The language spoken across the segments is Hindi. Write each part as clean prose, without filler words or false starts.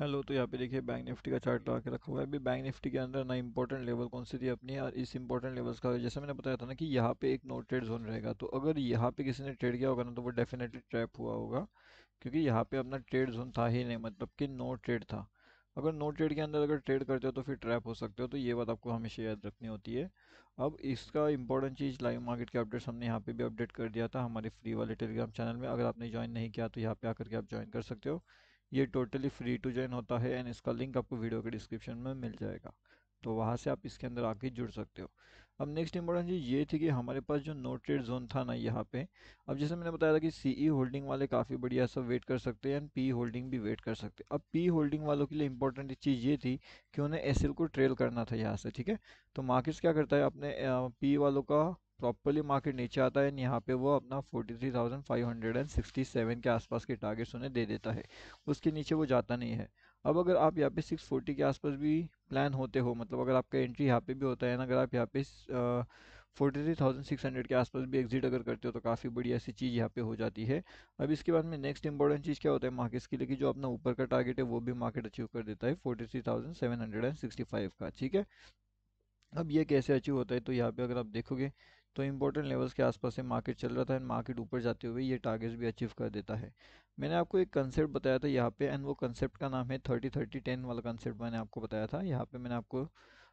हेलो। तो यहाँ पे देखिए बैंक निफ्टी का चार्ट लगा के रखा हुआ है। अभी बैंक निफ्टी के अंदर ना इंपॉर्टेंट लेवल कौन सी थी अपनी, और इस इंपॉर्टेंट लेवल्स का जैसे मैंने बताया था ना कि यहाँ पे एक नो ट्रेड जोन रहेगा। तो अगर यहाँ पे किसी ने ट्रेड किया होगा ना तो वो डेफिनेटली ट्रैप हुआ होगा, क्योंकि यहाँ पे अपना ट्रेड जोन था ही नहीं, मतलब कि नो ट्रेड था। अगर नो ट्रेड के अंदर अगर ट्रेड करते हो तो फिर ट्रैप हो सकते हो, तो ये बात आपको हमेशा याद रखनी होती है। अब इसका इंपॉर्टेंट चीज़ लाइव मार्केट के अपडेट्स हमने यहाँ पे भी अपडेट कर दिया था हमारे फ्री वाले टेलीग्राम चैनल में। अगर आपने ज्वाइन नहीं किया तो यहाँ पे आकर के आप ज्वाइन कर सकते हो। ये टोटली फ्री टू ज्वाइन होता है एंड इसका लिंक आपको वीडियो के डिस्क्रिप्शन में मिल जाएगा, तो वहाँ से आप इसके अंदर आके जुड़ सकते हो। अब नेक्स्ट इंपॉर्टेंट चीज़ ये थी कि हमारे पास जो नो ट्रेड जोन था ना यहाँ पे, अब जैसे मैंने बताया था कि सीई होल्डिंग वाले काफ़ी बढ़िया सब वेट कर सकते हैं एंड पी होल्डिंग भी वेट कर सकते हैं। अब पी होल्डिंग वालों के लिए इंपॉर्टेंट चीज़ ये थी कि उन्हें एसएल को ट्रेल करना था यहाँ से, ठीक है। तो मार्केट्स क्या करता है, अपने पी वालों का प्रॉपरली मार्केट नीचे आता है, यहाँ पे वो अपना 43,567 के आसपास के टारगेट्स उन्हें दे देता है। उसके नीचे वो जाता नहीं है। अब अगर आप यहाँ पे 640 के आसपास भी प्लान होते हो, मतलब अगर आपका एंट्री यहाँ पे भी होता है ना, अगर आप यहाँ पे 43,600 के आसपास भी एग्जिट अगर करते हो तो काफ़ी बड़ी ऐसी चीज़ यहाँ पे हो जाती है। अब इसके बाद में नेक्स्ट इंपॉर्टेंट चीज़ क्या होता है मार्केट्स के लिए, कि जो अपना ऊपर का टारगेट है वो भी मार्केट अचीव कर देता है 43,765 का, ठीक है। अब ये कैसे अचीव होता है, तो यहाँ पे अगर आप देखोगे तो इंपॉर्टेंट लेवल्स के आसपास से मार्केट चल रहा था एंड मार्केट ऊपर जाते हुए ये टारगेट्स भी अचीव कर देता है। मैंने आपको एक कंसेप्ट बताया था यहाँ पे एंड वो कंसेप्ट का नाम है 30-30-10 वाला कंसेप्ट मैंने आपको बताया था। यहाँ पे मैंने आपको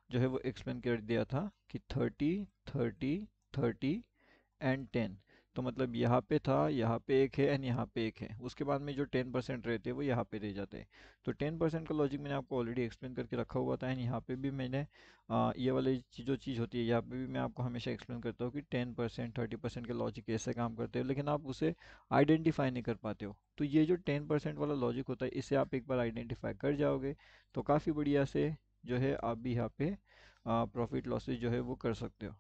जो है वो एक्सप्लेन कर दिया था कि 30-30-30 एंड 10। तो मतलब यहाँ पे था, यहाँ पे एक है एंड यहाँ पे एक है, उसके बाद में जो 10% रहते हैं वो यहाँ पे रह जाते हैं। तो 10% का लॉजिक मैंने आपको ऑलरेडी एक्सप्लेन करके रखा हुआ था एंड यहाँ पे भी मैंने ये वाली जो चीज़ होती है यहाँ पे भी मैं आपको हमेशा एक्सप्लेन करता हूँ कि 10% 30% के लॉजिक कैसे काम करते हैं, लेकिन आप उसे आइडेंटिफाई नहीं कर पाते हो। तो ये जो 10% वाला लॉजिक होता है इसे आप एक बार आइडेंटिफाई कर जाओगे तो काफ़ी बढ़िया से जो है आप भी यहाँ पे प्रॉफिट लॉसेज जो है वो कर सकते हो।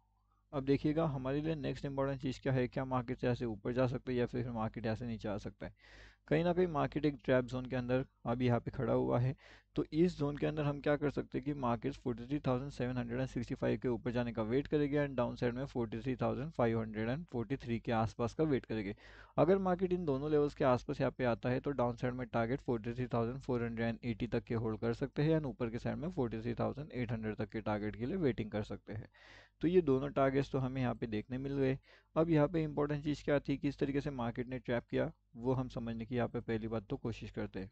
अब देखिएगा हमारे लिए नेक्स्ट इंपॉर्टेंट चीज़ क्या है, क्या मार्केट से ऐसे ऊपर जा सकता है या फिर मार्केट ऐसे नीचे आ सकता है। कहीं ना कहीं मार्केट एक ट्रैप जोन के अंदर अभी यहाँ पे खड़ा हुआ है। तो इस जोन के अंदर हम क्या कर सकते हैं कि मार्केट 43,765 के ऊपर जाने का वेट करेगी एंड डाउन साइड में 43,543 के आसपास का वेट करेगी। अगर मार्केट इन दोनों लेवल्स के आसपास यहाँ पे आता है तो डाउन साइड में टारगेट 43,480 तक के होल्ड कर सकते हैं एंड ऊपर के साइड में 43,800 तक के टारगेट के लिए वेटिंग कर सकते हैं। तो ये दोनों टारगेट्स तो हमें यहाँ पे देखने मिल गए। अब यहाँ पे इंपॉर्टेंट चीज़ क्या थी, किस तरीके से मार्केट ने ट्रैप किया, वो हम समझने की यहाँ पे पहली बात तो कोशिश करते हैं।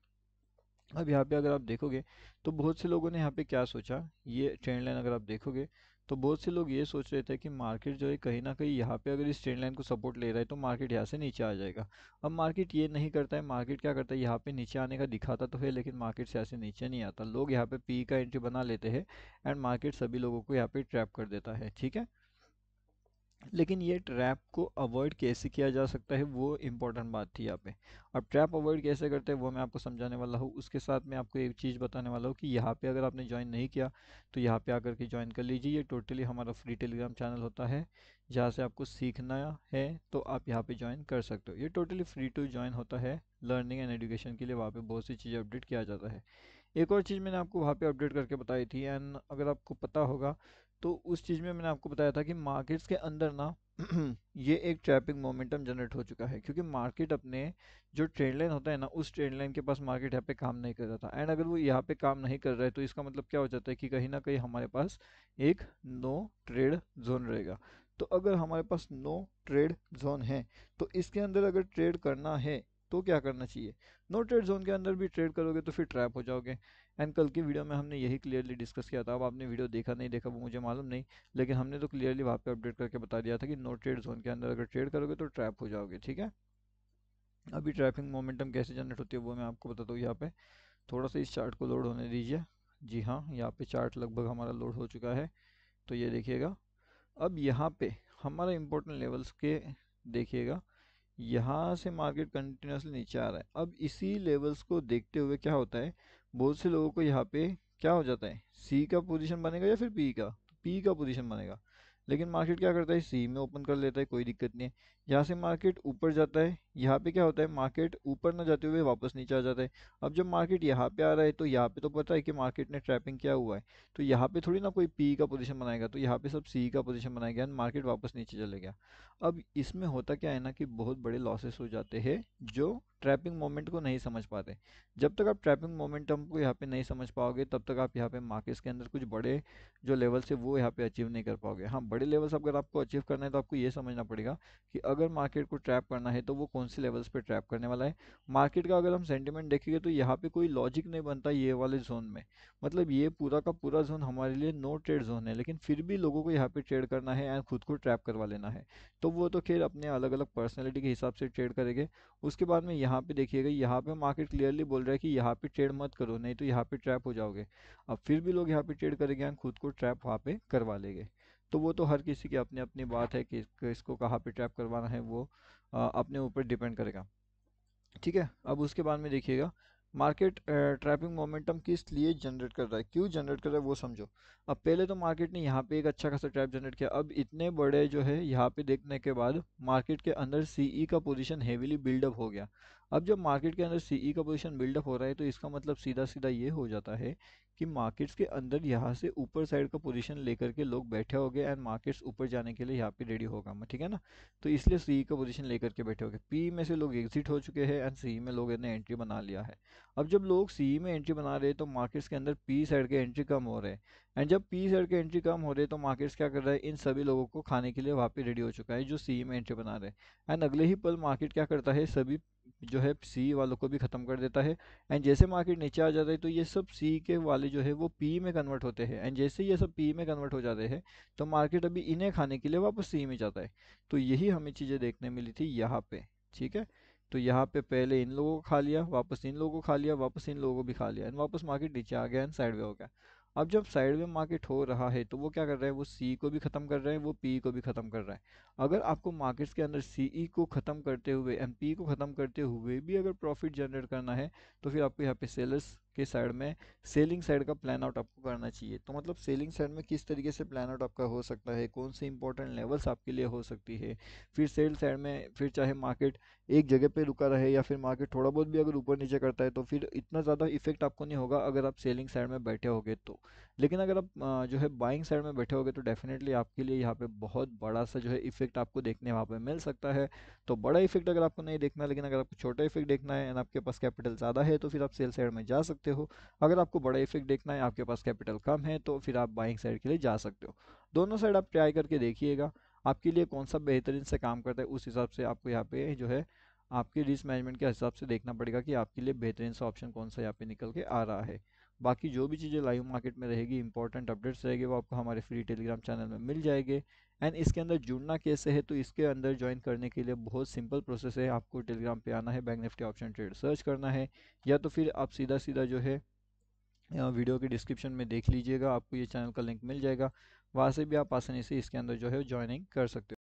अब यहाँ पे अगर आप देखोगे तो बहुत से लोगों ने यहाँ पे क्या सोचा, ये ट्रेंड लाइन अगर आप देखोगे तो बहुत से लोग ये सोच रहे थे कि मार्केट जो है कहीं ना कहीं यहाँ पे अगर इस ट्रेंड लाइन को सपोर्ट ले रहा है तो मार्केट यहाँ से नीचे आ जाएगा। अब मार्केट ये नहीं करता है, मार्केट क्या करता है, यहाँ पे नीचे आने का दिखाता तो है लेकिन मार्केट से ऐसे नीचे नहीं आता। लोग यहाँ पे पी का एंट्री बना लेते हैं एंड मार्केट सभी लोगों को यहाँ पे ट्रैप कर देता है, ठीक है। लेकिन ये ट्रैप को अवॉइड कैसे किया जा सकता है वो इम्पोर्टेंट बात थी यहाँ पे। अब ट्रैप अवॉइड कैसे करते हैं वो मैं आपको समझाने वाला हूँ। उसके साथ मैं आपको एक चीज़ बताने वाला हूँ कि यहाँ पे अगर आपने ज्वाइन नहीं किया तो यहाँ पे आकर के ज्वाइन कर लीजिए। ये टोटली हमारा फ्री टेलीग्राम चैनल होता है जहाँ से आपको सीखना है तो आप यहाँ पे ज्वाइन कर सकते हो। ये टोटली फ्री टू ज्वाइन होता है लर्निंग एंड एजुकेशन के लिए। वहाँ पे बहुत सी चीज़ें अपडेट किया जाता है। एक और चीज़ मैंने आपको वहाँ पे अपडेट करके बताई थी एंड अगर आपको पता होगा तो उस चीज़ में मैंने आपको बताया था कि मार्केट्स के अंदर ना ये एक ट्रैपिंग मोमेंटम जनरेट हो चुका है, क्योंकि मार्केट अपने जो ट्रेंड लाइन होता है ना उस ट्रेंड लाइन के पास मार्केट यहाँ पे काम नहीं कर रहा था एंड अगर वो यहाँ पे काम नहीं कर रहा है तो इसका मतलब क्या हो जाता है कि कहीं ना कहीं हमारे पास एक नो ट्रेड जोन रहेगा। तो अगर हमारे पास नो ट्रेड जोन है तो इसके अंदर अगर ट्रेड करना है तो क्या करना चाहिए, नो ट्रेड जोन के अंदर भी ट्रेड करोगे तो फिर ट्रैप हो जाओगे। एंड कल की वीडियो में हमने यही क्लियरली डिस्कस किया था। अब आपने वीडियो देखा नहीं देखा वो मुझे मालूम नहीं, लेकिन हमने तो क्लियरली वहाँ पे अपडेट करके बता दिया था कि नो ट्रेड जोन के अंदर अगर ट्रेड करोगे तो ट्रैप हो जाओगे, ठीक है। अभी ट्रैपिंग मोमेंटम कैसे जनरेट होती है वो मैं आपको बताता हूँ। यहाँ पे थोड़ा सा इस चार्ट को लोड होने दीजिए। जी हाँ, यहाँ पे चार्ट लगभग हमारा लोड हो चुका है। तो ये देखिएगा, अब यहाँ पे हमारा इंपॉर्टेंट लेवल्स के देखिएगा, यहाँ से मार्केट कंटिन्यूसली नीचे आ रहा है। अब इसी लेवल्स को देखते हुए क्या होता है, बहुत से लोगों को यहाँ पे क्या हो जाता है, सी का पोजीशन बनेगा या फिर पी का, पी का पोजीशन बनेगा। लेकिन मार्केट क्या करता है, सी में ओपन कर लेता है, कोई दिक्कत नहीं है। यहाँ से मार्केट ऊपर जाता है, यहाँ पे क्या होता है, मार्केट ऊपर ना जाते हुए वापस नीचे आ जाता है। अब जब मार्केट यहाँ पे आ रहा है तो यहाँ पे तो पता है कि मार्केट ने ट्रैपिंग किया हुआ है, तो यहाँ पे थोड़ी ना कोई पी का पोजीशन बनाएगा, तो यहाँ पे सब सी का पोजीशन बनाएगा एंड मार्केट वापस नीचे चले गया। अब इसमें होता क्या है ना कि बहुत बड़े लॉसेस हो जाते हैं जो ट्रैपिंग मोमेंट को नहीं समझ पाते। जब तक आप ट्रैपिंग मोमेंटम को यहाँ पे नहीं समझ पाओगे तब तक आप यहाँ पे मार्केट्स के अंदर कुछ बड़े जो लेवल्स है वो यहाँ पे अचीव नहीं कर पाओगे। हाँ, बड़े लेवल्स अगर आपको अचीव करना है तो आपको ये समझना पड़ेगा कि अगर मार्केट को ट्रैप करना है तो वो कौन से लेवल्स पे ट्रैप करने वाला है। मार्केट का अगर हम सेंटिमेंट देखेंगे तो यहाँ पे कोई लॉजिक नहीं बनता ये वाले जोन में, मतलब ये पूरा का पूरा जोन हमारे लिए नो ट्रेड जोन है, लेकिन फिर भी लोगों को यहाँ पे ट्रेड करना है एंड खुद को ट्रैप करवा लेना है। तो वो तो खैर अपने अलग अलग पर्सनैलिटी के हिसाब से ट्रेड करेंगे। उसके बाद में यहाँ पे देखिएगा, यहाँ पे मार्केट क्लियरली बोल रहा है कि यहाँ पे ट्रेड मत करो नहीं तो यहाँ पे ट्रैप हो जाओगे। अब फिर भी लोग यहाँ पे ट्रेड करेंगे एंड खुद को ट्रैप वहाँ पे करवा लेंगे। तो वो तो हर किसी की अपनी अपनी बात है कि इसको कहाँ पे ट्रैप करवाना है, वो अपने ऊपर डिपेंड करेगा। ठीक है, अब उसके बाद में देखिएगा मार्केट ट्रैपिंग मोमेंटम किस लिए जनरेट कर रहा है, क्यों जनरेट कर रहा है वो समझो। अब पहले तो मार्केट ने यहाँ पे एक अच्छा खासा ट्रैप जनरेट किया, अब इतने बड़े जो है यहाँ पे देखने के बाद मार्केट के अंदर सीई का पोजीशन हेवीली बिल्डअप हो गया। अब जब मार्केट के अंदर सीई का पोजीशन बिल्डअप हो रहा है तो इसका मतलब सीधा सीधा ये हो जाता है कि मार्केट्स के अंदर यहाँ से ऊपर साइड का पोजीशन लेकर के लोग बैठे हो गए एंड मार्केट्स ऊपर जाने के लिए यहाँ पे रेडी होगा, ठीक है ना। तो इसलिए सी का पोजीशन लेकर के बैठे हो गए, पी में से लोग एग्जिट हो चुके हैं एंड सी में लोगों ने एंट्री बना लिया है। अब जब लोग सी में एंट्री बना रहे हैं तो मार्केट्स के अंदर पी साइड के एंट्री कम हो रहे हैं, एंड जब पी साइड के एंट्री कम हो रहे हैं तो मार्केट्स क्या कर रहा है, इन सभी लोगों को खाने के लिए वहाँ पे रेडी हो चुका है जो सी में एंट्री बना रहे हैं। एंड अगले ही पल मार्केट क्या करता है, सभी जो है सी वालों को भी खत्म कर देता है। एंड जैसे मार्केट नीचे आ जाता है तो ये सब सी के वाले जो है वो पी में कन्वर्ट होते हैं, एंड जैसे ये सब पी में कन्वर्ट हो जाते हैं तो मार्केट अभी इन्हें खाने के लिए वापस सी में जाता है। तो यही हमें चीज़ें देखने मिली थी यहाँ पे। ठीक है, तो यहाँ पे पहले इन लोगों को खा लिया, वापस इन लोगों को खा लिया, वापस इन लोगों को भी खा लिया एंड वापस मार्केट नीचे आ गया एंड साइडवे हो गया। अब जब साइडवे मार्केट हो रहा है तो वो क्या कर रहा है, वो सी को भी खत्म कर रहा है, वो पी को भी खत्म कर रहा है। अगर आपको मार्केट्स के अंदर सीई को खत्म करते हुए एम पी को खत्म करते हुए भी अगर प्रॉफिट जनरेट करना है तो फिर आपको यहाँ पे सेलर्स के साइड में सेलिंग साइड का प्लान आउट आपको करना चाहिए। तो मतलब सेलिंग साइड में किस तरीके से प्लान आउट आपका हो सकता है, कौन सी इंपॉर्टेंट लेवल्स आपके लिए हो सकती है। फिर सेल साइड में फिर चाहे मार्केट एक जगह पे रुका रहे या फिर मार्केट थोड़ा बहुत भी अगर ऊपर नीचे करता है तो फिर इतना ज़्यादा इफेक्ट आपको नहीं होगा अगर आप सेलिंग साइड में बैठे होगे तो। लेकिन अगर आप जो है बाइंग साइड में बैठे होगे तो डेफिनेटली आपके लिए यहाँ पे बहुत बड़ा सा जो है इफेक्ट आपको देखने वहाँ पे मिल सकता है। तो बड़ा इफेक्ट अगर आपको नहीं देखना, लेकिन अगर आपको छोटा इफेक्ट देखना है एंड आपके पास कैपिटल ज़्यादा है तो फिर आप सेल साइड में जा सकते हो। अगर आपको बड़ा इफेक्ट देखना है, आपके पास कैपिटल कम है, तो फिर आप बाइंग साइड के लिए जा सकते हो। दोनों साइड आप ट्राई करके देखिएगा आपके लिए कौन सा बेहतरीन से काम करता है, उस हिसाब से आपको यहाँ पे जो है आपके रिस्क मैनेजमेंट के हिसाब से देखना पड़ेगा कि आपके लिए बेहतरीन सा ऑप्शन कौन सा यहाँ पे निकल के आ रहा है। बाकी जो भी चीज़ें लाइव मार्केट में रहेगी, इंपॉर्टेंट अपडेट्स रहेंगे, वो आपको हमारे फ्री टेलीग्राम चैनल में मिल जाएंगे। एंड इसके अंदर जुड़ना कैसे है, तो इसके अंदर ज्वाइन करने के लिए बहुत सिंपल प्रोसेस है, आपको टेलीग्राम पे आना है, bank Nifty option trade search करना है, या तो फिर आप सीधा सीधा जो है वीडियो के डिस्क्रिप्शन में देख लीजिएगा, आपको ये चैनल का लिंक मिल जाएगा, वहाँ से भी आप आसानी से इसके अंदर जो है ज्वाइनिंग कर सकते हो।